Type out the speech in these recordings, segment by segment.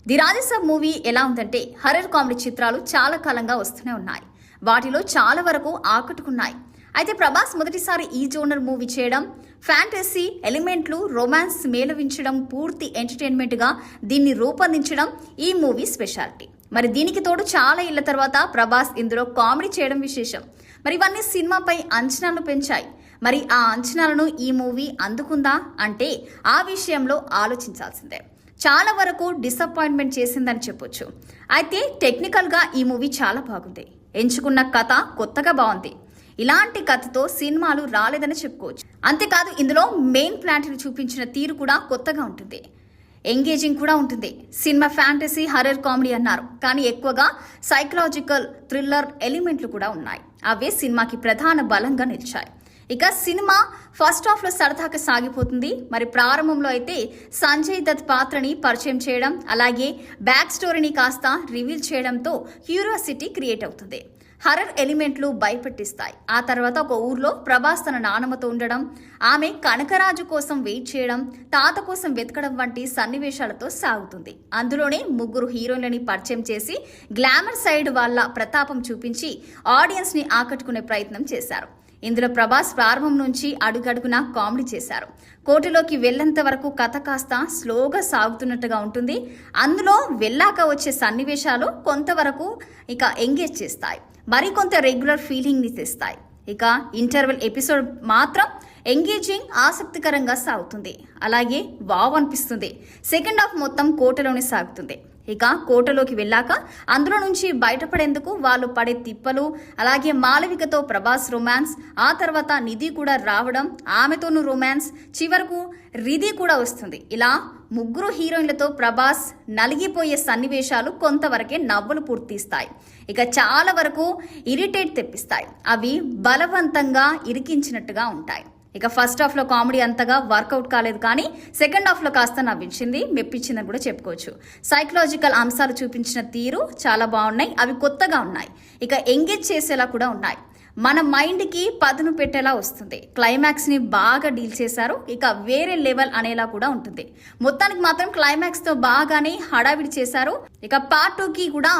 The Raja Saab movie ఎలా ఉందంటే horror comedy చిత్రాలు చాలా కాలంగా వస్తూనే ఉన్నాయి. వాటిలో చాలా వరకు ఆకట్టుకున్నాయి. అయితే ప్రభాస్ మొదటిసారి ఈ జోనర్ మూవీ చేయడం, ఫ్యాంటసీ ఎలిమెంట్లు, రొమాన్స్ మేళవించడం, పూర్తి ఎంటర్టైన్మెంట్గా దీన్ని రూపొందించడం ఈ మూవీ స్పెషాలిటీ. మరి దీనికి తోడు చాలా ఏళ్ల తర్వాత ప్రభాస్ ఇందులో కామెడీ చేయడం విశేషం. మరి ఇవన్నీ సినిమాపై అంచనాలు పెంచాయి. మరి ఆ అంచనాలను ఈ మూవీ అందుకుందా అంటే ఆ విషయంలో ఆలోచించాల్సిందే. చాలా వరకు డిసప్పాయింట్మెంట్ చేసిందని చెప్పొచ్చు. అయితే టెక్నికల్గా ఈ మూవీ చాలా బాగుంది. ఎంచుకున్న కథ కొత్తగా బాగుంది. ఇలాంటి కథతో సినిమాలు రాలేదని చెప్పుకోవచ్చు. అంతేకాదు ఇందులో మెయిన్ ప్లాంట్ని చూపించిన తీరు కూడా కొత్తగా ఉంటుంది. ఎంగేజింగ్ కూడా ఉంటుంది. సినిమా ఫ్యాంటసీ హర్రర్ కామెడీ అన్నారు, కానీ ఎక్కువగా సైకలాజికల్ థ్రిల్లర్ ఎలిమెంట్లు కూడా ఉన్నాయి. అవే సినిమాకి ప్రధాన బలంగా నిలిచాయి. ఇక సినిమా ఫస్ట్ హాఫ్ లో సరదాగా సాగిపోతుంది. మరి ప్రారంభంలో అయితే సంజయ్ దత్ పాత్రని పరిచయం చేయడం, అలాగే బ్యాక్ స్టోరీని కాస్త రివీల్ చేయడంతో క్యూరియాసిటీ క్రియేట్ అవుతుంది. హర్రర్ ఎలిమెంట్లు భయపెట్టిస్తాయి. ఆ తర్వాత ఒక ఊర్లో ప్రభాస్ తన నానమ్మతో ఉండడం, ఆమె కనకరాజు కోసం వెయిట్ చేయడం, తాత కోసం వెతకడం వంటి సన్నివేశాలతో సాగుతుంది. అందులోనే ముగ్గురు హీరోయిన్లని పరిచయం చేసి గ్లామర్ సైడ్ వాళ్ళ ప్రతాపం చూపించి ఆడియన్స్ ని ఆకట్టుకునే ప్రయత్నం చేశారు. ఇందులో ప్రభాస్ ప్రారంభం నుంచి అడుగడుగునా కామెడీ చేశారు. కోర్టులోకి వెళ్లేంత వరకు కథ కాస్త స్లోగా సాగుతున్నట్టుగా ఉంటుంది. అందులో వెళ్ళాక వచ్చే సన్నివేశాలు కొంతవరకు ఇక ఎంగేజ్ చేస్తాయి, మరికొంత రెగ్యులర్ ఫీలింగ్ ని తెస్తాయి. ఇక ఇంటర్వెల్ ఎపిసోడ్ మాత్రం ఎంగేజింగ్, ఆసక్తికరంగా సాగుతుంది. అలాగే వావ్ అనిపిస్తుంది. సెకండ్ హాఫ్ మొత్తం కోటలోనే సాగుతుంది. ఇక కోటలోకి వెళ్ళాక అందులో నుంచి బయటపడేందుకు వాళ్ళు పడే తిప్పలు, అలాగే మాలవికతో ప్రభాస్ రొమాన్స్, ఆ తర్వాత నిధి కూడా రావడం, ఆమెతోనూ రొమాన్స్, చివరకు రిధి కూడా వస్తుంది. ఇలా ముగ్గురు హీరోయిన్లతో ప్రభాస్ నలిగిపోయే సన్నివేశాలు కొంతవరకే నవ్వులు పూర్తిస్తాయి. ఇక చాలా వరకు ఇరిటేట్ తెప్పిస్తాయి. అవి బలవంతంగా ఇరికించినట్టుగా ఉంటాయి. ఇక ఫస్ట్ హాఫ్ లో కామెడీ అంతగా వర్కౌట్ కాలేదు, కానీ సెకండ్ హాఫ్ లో కాస్త నవ్వించింది, మెప్పించిందని కూడా చెప్పుకోవచ్చు. సైకలాజికల్ అంశాలు చూపించిన తీరు చాలా బాగున్నాయి. అవి కొత్తగా ఉన్నాయి. ఇక ఎంగేజ్ చేసేలా కూడా ఉన్నాయి. మన మైండ్కి పదును పెట్టేలా వస్తుంది. క్లైమాక్స్ని బాగా డీల్ చేశారు. ఇక వేరే లెవెల్ అనేలా కూడా ఉంటుంది. మొత్తానికి మాత్రం క్లైమాక్స్తో బాగానే హడావిడి చేశారు. ఇక పార్ట్ 2కి కూడా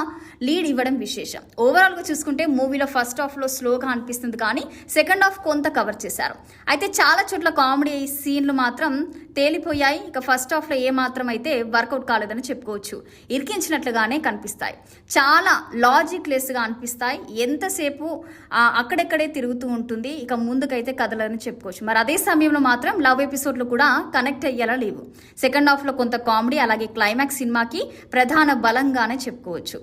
లీడ్ ఇవ్వడం విశేషం. ఓవరాల్గా చూసుకుంటే మూవీలో ఫస్ట్ హాఫ్లో స్లోగా అనిపిస్తుంది, కానీ సెకండ్ హాఫ్ కొంత కవర్ చేశారు. అయితే చాలా చోట్ల కామెడీ సీన్లు మాత్రం తేలిపోయాయి. ఇక ఫస్ట్ హాఫ్లో ఏ మాత్రం అయితే వర్కౌట్ కాలేదని చెప్పుకోవచ్చు. ఇరికించినట్లుగానే కనిపిస్తాయి. చాలా లాజిక్ లెస్గా అనిపిస్తాయి. ఎంతసేపు అక్కడెక్కడే తిరుగుతూ ఉంటుంది. ఇక ముందుకైతే కదలని చెప్పుకోవచ్చు. మరి అదే సమయంలో మాత్రం లవ్ ఎపిసోడ్లు కూడా కనెక్ట్ అయ్యేలా లేవు. సెకండ్ హాఫ్లో కొంత కామెడీ, అలాగే క్లైమాక్స్ సినిమాకి ప్రధాన బలంగానే చెప్పుకోవచ్చు.